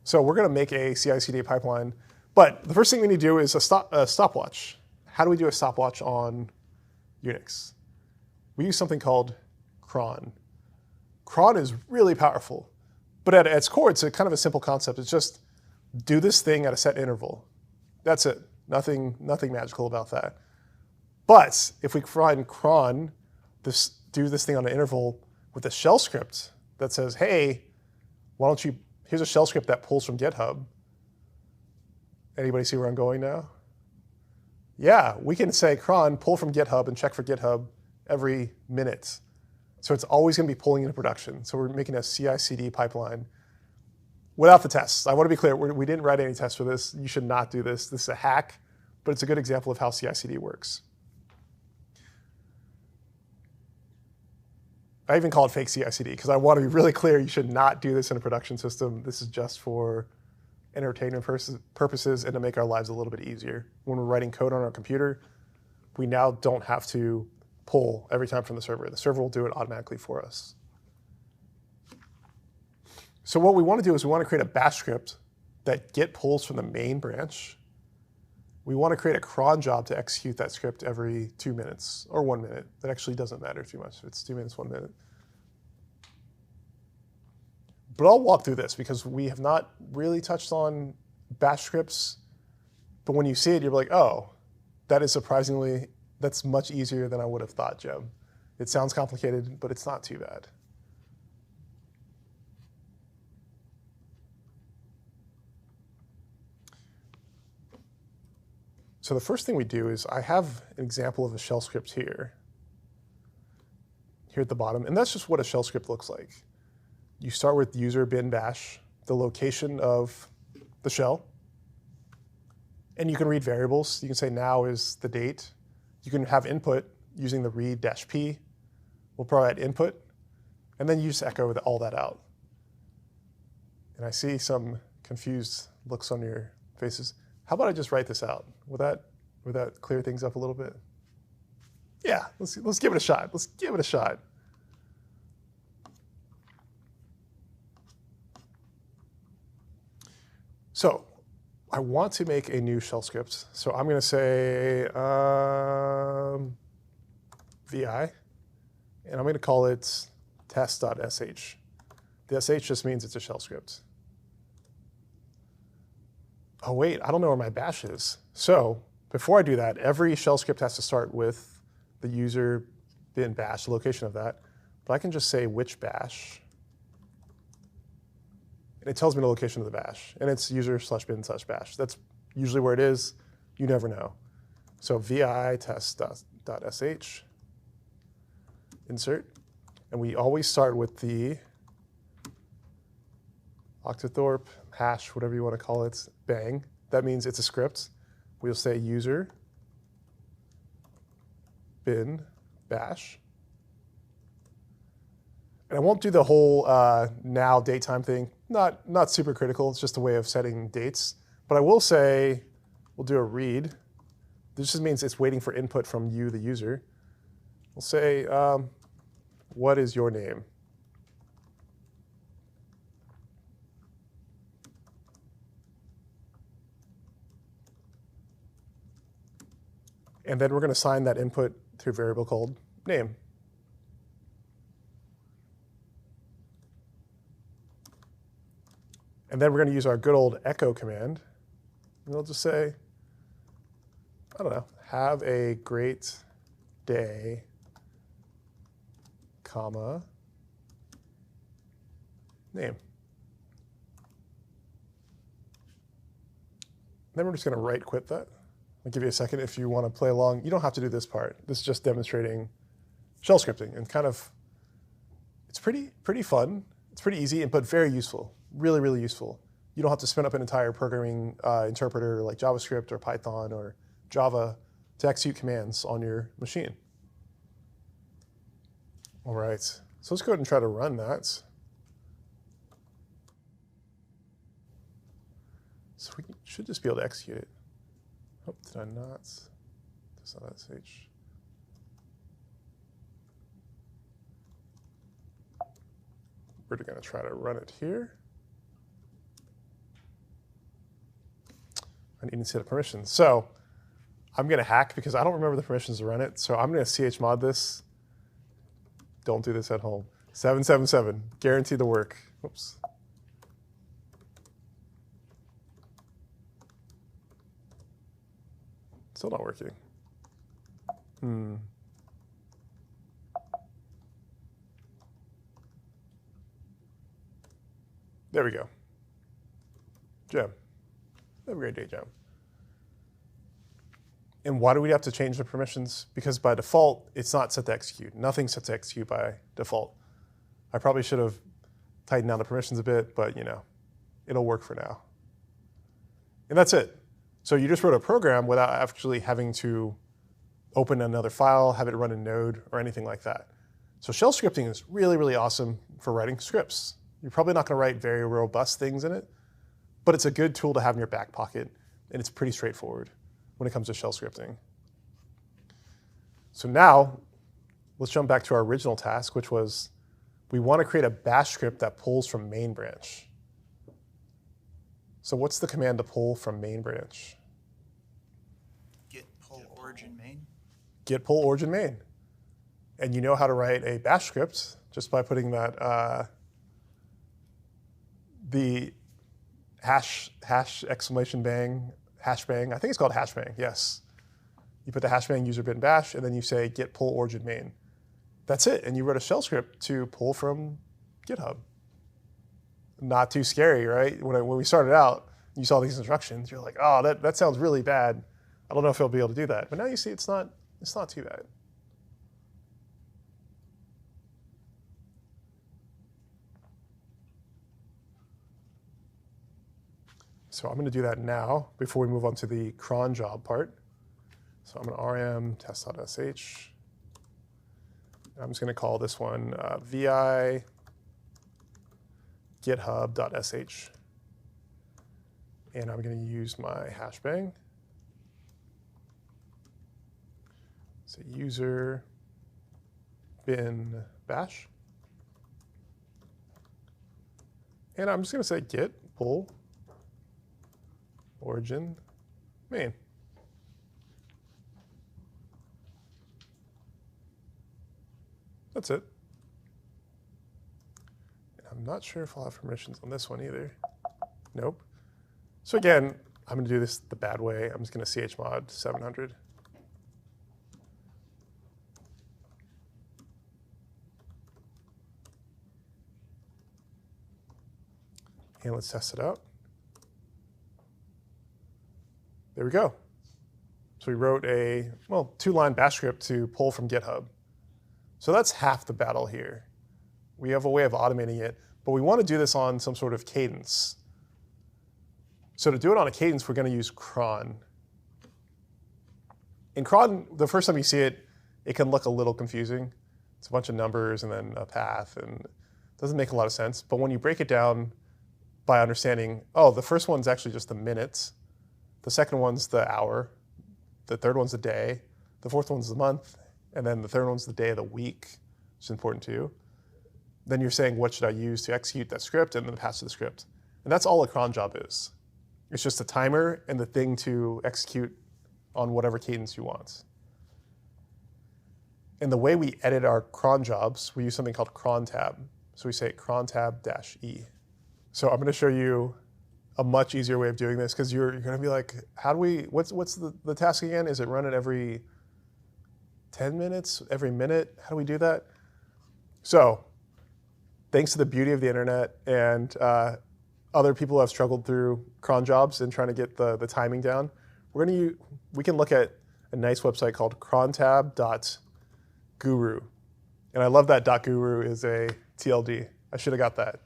So we're going to make a CI/CD pipeline, but the first thing we need to do is a stopwatch. How do we do a stopwatch on Unix? We use something called Cron. Cron is really powerful, but at its core, it's a kind of a simple concept. It's just do this thing at a set interval. That's it. Nothing magical about that. But if we find Cron, do this thing on an interval with a shell script that says, hey, why don't you, here's a shell script that pulls from GitHub. Anybody see where I'm going now? Yeah, we can say cron, pull from GitHub and check for GitHub every minute. So it's always going to be pulling into production. So we're making a CI/CD pipeline without the tests. I want to be clear, we didn't write any tests for this. You should not do this. This is a hack, but it's a good example of how CI/CD works. I even call it fake CI/CD because I want to be really clear, you should not do this in a production system. This is just for entertainment purposes and to make our lives a little bit easier. When we're writing code on our computer, we now don't have to pull every time from the server. The server will do it automatically for us. So what we want to do is we want to create a bash script that Git pulls from the main branch. We want to create a cron job to execute that script every 2 minutes or 1 minute. That actually doesn't matter too much if it's 2 minutes, 1 minute. But I'll walk through this because we have not really touched on bash scripts. But when you see it, you're like, oh, that is surprisingly, that's much easier than I would have thought, Jim. It sounds complicated, but it's not too bad. So the first thing we do is I have an example of a shell script here at the bottom. And that's just what a shell script looks like. You start with user bin bash, the location of the shell. And you can read variables. You can say now is the date. You can have input using the read-p. We'll provide input. And then you just echo all that out. And I see some confused looks on your faces. How about I just write this out? Would that clear things up a little bit? Yeah, let's give it a shot. Let's give it a shot. So I want to make a new shell script. So I'm going to say vi, and I'm going to call it test.sh. The sh just means it's a shell script. Oh, wait, I don't know where my bash is. So before I do that, every shell script has to start with the user bin bash, the location of that. But I can just say which bash. And it tells me the location of the bash. And it's user/bin/bash. That's usually where it is. You never know. So vi test.sh, insert. And we always start with the octothorpe hash, whatever you want to call it, bang. That means it's a script. We'll say user bin bash. And I won't do the whole now date time thing. Not super critical. It's just a way of setting dates. But I will say we'll do a read. This just means it's waiting for input from you, the user. We'll say, what is your name? And then we're going to assign that input to a variable called name. And then we're going to use our good old echo command. And we'll just say, I don't know, have a great day, comma, name. Then we're just going to right quit that. I'll give you a second if you want to play along. You don't have to do this part. This is just demonstrating shell scripting and kind of, it's pretty fun. It's pretty easy, but very useful. Really, really useful. You don't have to spin up an entire programming interpreter like JavaScript or Python or Java to execute commands on your machine. All right, so let's go ahead and try to run that. So we should just be able to execute it. Oh, did I not? That's not sh. We're going to try to run it here. I need to set up permissions. So I'm going to hack because I don't remember the permissions to run it. So I'm going to chmod this. Don't do this at home. 777, guarantee the work. Oops. Still not working. There we go. Gem. Have a great day, Gem. And why do we have to change the permissions? Because by default, it's not set to execute. Nothing's set to execute by default. I probably should have tightened down the permissions a bit, but it'll work for now. And that's it. So you just wrote a program without actually having to open another file, have it run in Node, or anything like that. So shell scripting is really, really awesome for writing scripts. You're probably not going to write very robust things in it, but it's a good tool to have in your back pocket, and it's pretty straightforward when it comes to shell scripting. So now, let's jump back to our original task, which was we want to create a bash script that pulls from main branch. So what's the command to pull from main branch? Git pull origin main. Git pull origin main. And you know how to write a bash script just by putting that the hash exclamation bang, hash bang. I think it's called hash bang, yes. You put the hash bang user bin bash, and then you say git pull origin main. That's it, and you wrote a shell script to pull from GitHub. Not too scary, right? When we started out, you saw these instructions, you're like, oh, that sounds really bad. I don't know if I'll be able to do that. But now you see it's not too bad. So I'm going to do that now before we move on to the cron job part. So I'm going to rm test.sh. I'm just going to call this one vi github.sh. And I'm going to use my hashbang. So user bin bash. And I'm just going to say git pull origin main. That's it. I'm not sure if I'll have permissions on this one either. Nope. So again, I'm going to do this the bad way. I'm just going to chmod 700. And let's test it out. There we go. So we wrote a, well, 2-line bash script to pull from GitHub. So that's half the battle here. We have a way of automating it, but we want to do this on some sort of cadence. So to do it on a cadence, we're going to use cron. In cron, the first time you see it, it can look a little confusing. It's a bunch of numbers and then a path, and it doesn't make a lot of sense. But when you break it down by understanding, oh, the first one's actually just the minutes, the second one's the hour, the third one's the day, the fourth one's the month, and then the third one's the day of the week, which is important too. Then you're saying, what should I use to execute that script, and then pass to the script. And that's all a cron job is. It's just a timer and the thing to execute on whatever cadence you want. And the way we edit our cron jobs, we use something called cron tab. So we say cron tab -e. So I'm going to show you a much easier way of doing this, because you're going to be like, how do we, what's the task again? Is it run it every 10 minutes, every minute? How do we do that? So thanks to the beauty of the internet and other people who have struggled through cron jobs and trying to get the timing down, we can look at a nice website called crontab.guru. And I love that .guru is a TLD. I should have got that.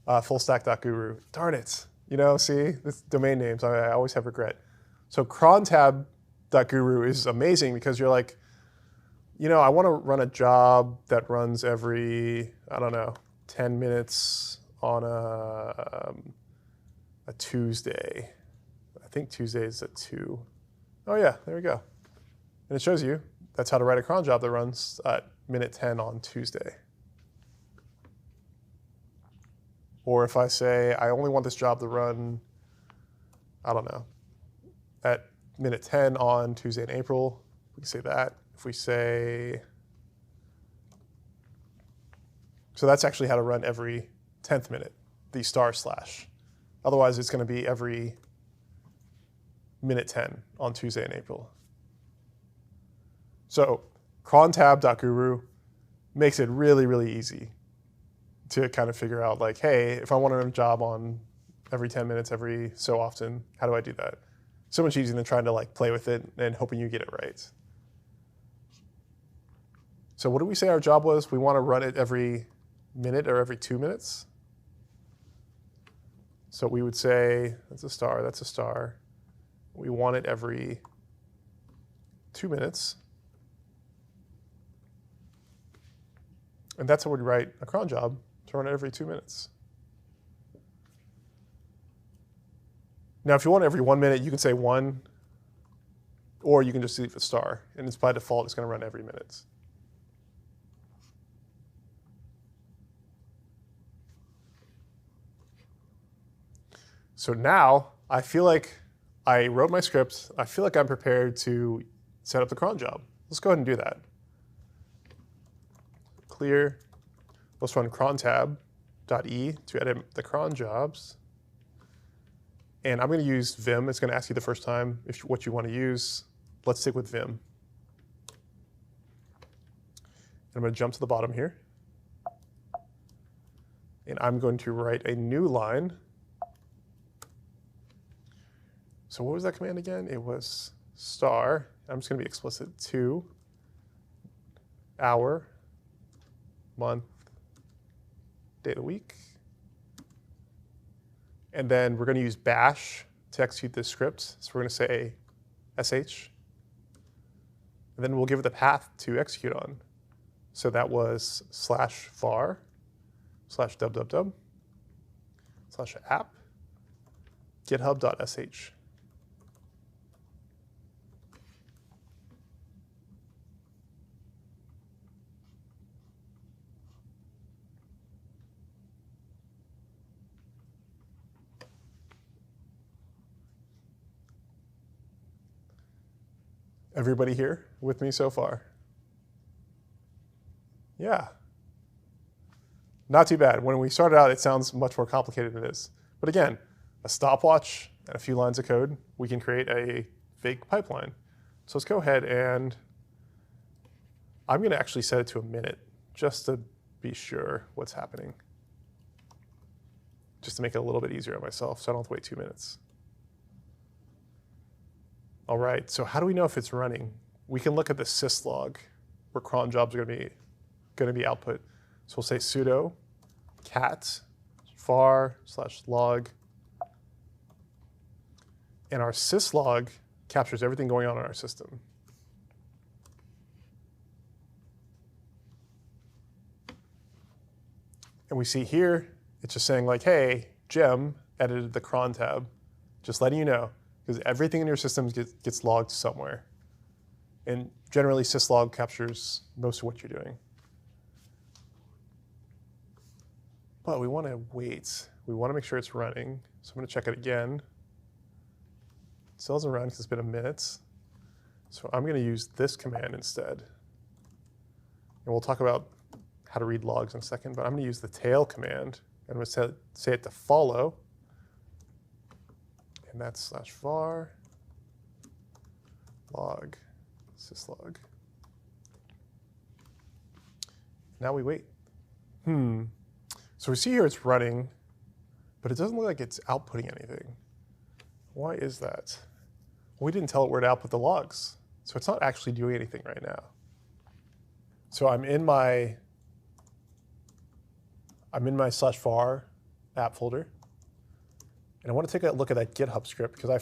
Fullstack.guru. Darn it. You know, see, this domain names, I always have regret. So crontab.guru is amazing because you're like, you know, I want to run a job that runs every, I don't know, 10 minutes on a Tuesday. I think Tuesday is at 2. Oh yeah, there we go. And it shows you that's how to write a cron job that runs at minute 10 on Tuesday. Or if I say, I only want this job to run, I don't know, at minute 10 on Tuesday in April. We can say that. If we say, so that's actually how to run every 10th minute, the star slash. Otherwise, it's going to be every minute 10 on Tuesday in April. So crontab.guru makes it really, really easy to kind of figure out like, hey, if I want to run a job on every 10 minutes, every so often, how do I do that? So much easier than trying to like play with it and hoping you get it right. So what did we say our job was? We want to run it every minute or every 2 minutes. So we would say, that's a star, that's a star. We want it every 2 minutes. And that's how we'd write a cron job, to run it every 2 minutes. Now, if you want every 1 minute, you can say 1, or you can just leave a star. And it's by default, it's going to run every minute. So now, I feel like I wrote my script. I feel like I'm prepared to set up the cron job. Let's go ahead and do that. Clear. Let's run crontab.e to edit the cron jobs. And I'm going to use Vim. It's going to ask you the first time what you want to use. Let's stick with Vim. I'm going to jump to the bottom here. And I'm going to write a new line. So what was that command again? It was star. I'm just going to be explicit. 2, hour, month, day of the week. And then we're going to use bash to execute this script. So we're going to say sh. And then we'll give it the path to execute on. So that was /var /www /app github.sh. Everybody here with me so far? Yeah. Not too bad. When we started out, it sounds much more complicated than it is. But again, a stopwatch and a few lines of code, we can create a fake pipeline. So let's go ahead and I'm going to actually set it to a minute just to be sure what's happening. Just to make it a little bit easier on myself so I don't have to wait 2 minutes. All right, so how do we know if it's running? We can look at the syslog where cron jobs are going to be output. So we'll say sudo cat var/log. And our syslog captures everything going on in our system. And we see here, it's just saying like, hey, Gem edited the cron tab, just letting you know. Because everything in your system gets logged somewhere. And generally, syslog captures most of what you're doing. But we want to wait. We want to make sure it's running. So I'm going to check it again. It still doesn't run because it's been a minute. So I'm going to use this command instead. And we'll talk about how to read logs in a second. But I'm going to use the tail command. And I'm going to say it to follow. And that's /var log syslog. Now we wait. So we see here it's running, but it doesn't look like it's outputting anything. Why is that? Well, we didn't tell it where to output the logs, so it's not actually doing anything right now. So I'm in my /var app folder. And I want to take a look at that GitHub script because I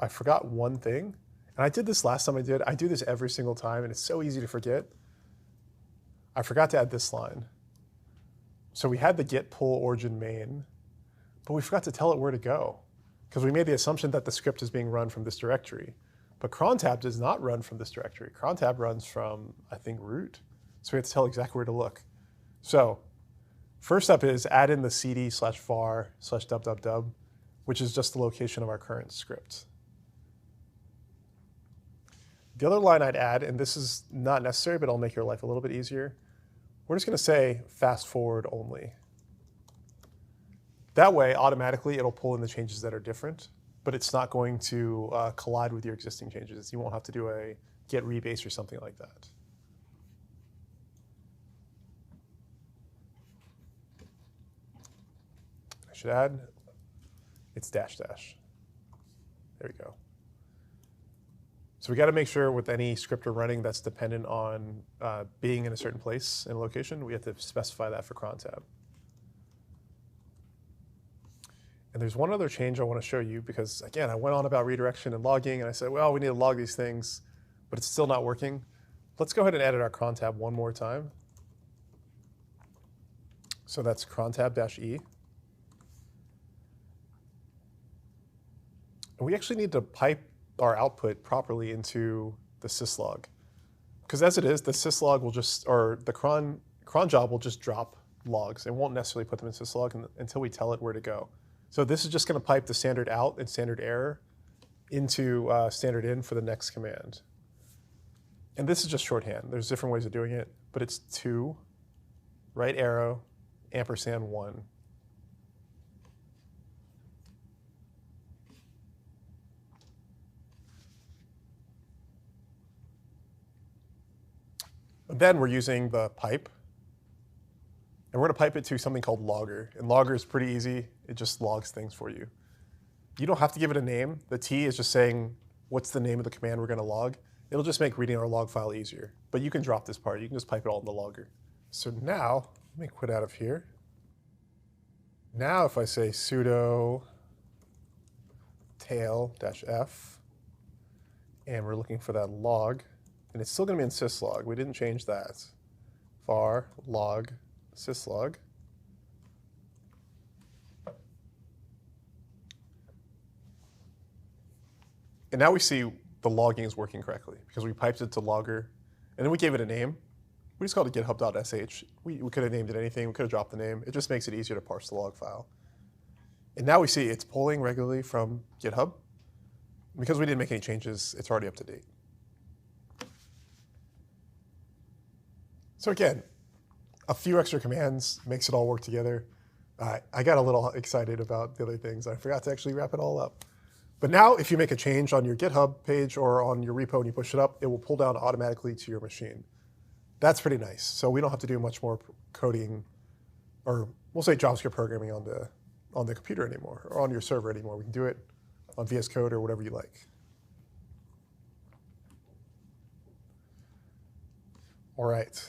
forgot one thing. And I did this last time I do this every single time, and it's so easy to forget. I forgot to add this line. So we had the git pull origin main, but we forgot to tell it where to go because we made the assumption that the script is being run from this directory. But crontab does not run from this directory. Crontab runs from, I think, root. So we have to tell exactly where to look. So first up is add in the cd/var/www, which is just the location of our current script. The other line I'd add, and this is not necessary, but it'll make your life a little bit easier. We're just going to say fast forward only. That way, automatically, it'll pull in the changes that are different, but it's not going to collide with your existing changes. You won't have to do a get rebase or something like that. I should add, it's dash dash. There we go. So we got to make sure with any script we're running that's dependent on being in a certain place in a location, we have to specify that for cron tab. And there's one other change I want to show you because, again, I went on about redirection and logging, and I said, well, we need to log these things, but it's still not working. Let's go ahead and edit our cron tab one more time. So that's cron tab-E. And we actually need to pipe our output properly into the syslog. Because as it is, the syslog will just, or the cron job will just drop logs. It won't necessarily put them in syslog until we tell it where to go. So this is just going to pipe the standard out and standard error into standard in for the next command. And this is just shorthand. There's different ways of doing it, but it's 2, right arrow, ampersand 1. And then we're using the pipe. And we're going to pipe it to something called logger. And logger is pretty easy. It just logs things for you. You don't have to give it a name. The T is just saying what's the name of the command we're going to log. It'll just make reading our log file easier. But you can drop this part. You can just pipe it all in the logger. So now, let me quit out of here. Now if I say sudo tail-f, and we're looking for that log, and it's still going to be in syslog. We didn't change that. Var log syslog. And now we see the logging is working correctly because we piped it to logger, and then we gave it a name. We just called it github.sh. We could have named it anything. We could have dropped the name. It just makes it easier to parse the log file. And now we see it's pulling regularly from GitHub. Because we didn't make any changes, it's already up to date. So again, a few extra commands makes it all work together. I got a little excited about the other things. I forgot to actually wrap it all up. But now if you make a change on your GitHub page or on your repo and you push it up, it will pull down automatically to your machine. That's pretty nice. So we don't have to do much more coding, or we'll say JavaScript programming on the computer anymore, or on your server anymore. We can do it on VS Code or whatever you like. All right.